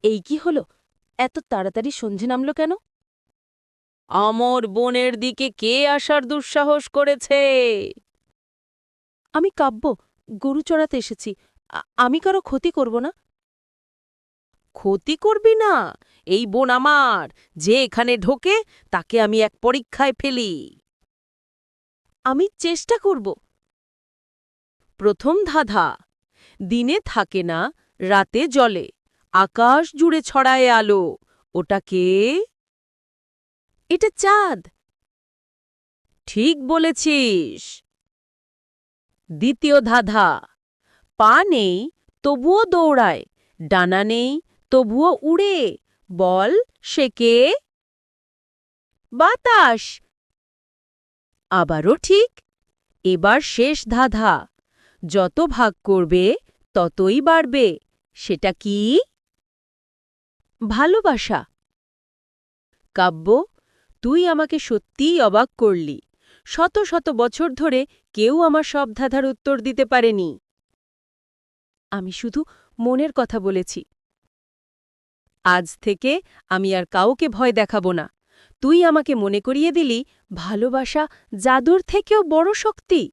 এই কি হলো? এত তাড়াতাড়ি সন্ধে নামল কেন? আমর বোনের দিকে কে আসার দুঃসাহস করেছে? আমি কাব্য, গরু চড়াতে এসেছি। আমি কারো ক্ষতি করব না। ক্ষতি করবি না? এই বোন আমার, যে এখানে ঢোকে তাকে আমি এক পরীক্ষায় ফেলি। আমি চেষ্টা করব। প্রথম ধাঁধা। দিনে থাকে না, রাতে জ্বলে, আকাশ জুড়ে ছড়ায় আলো। ওটা কে? এটা চাঁদ। ঠিক বলেছিস। দ্বিতীয় ধাঁধা। পা নেই তবুও দৌড়ায়, ডানা নেই তবুও উড়ে, বল সে কে? বাতাস। আবারও ঠিক। এবার শেষ ধাঁধা। যত ভাগ করবে ততই বাড়বে, সেটা কি? ভালোবাসা। কাব্য, তুই আমাকে সত্যিই অবাক করলি। শত শত বছর ধরে কেউ আমার সব ধাঁধার উত্তর দিতে পারেনি। আমি শুধু মনের কথা বলেছি। আজ থেকে আমি আর কাউকে ভয় দেখাব না। তুই আমাকে মনে করিয়ে দিলি ভালোবাসা জাদুর থেকেও বড় শক্তি।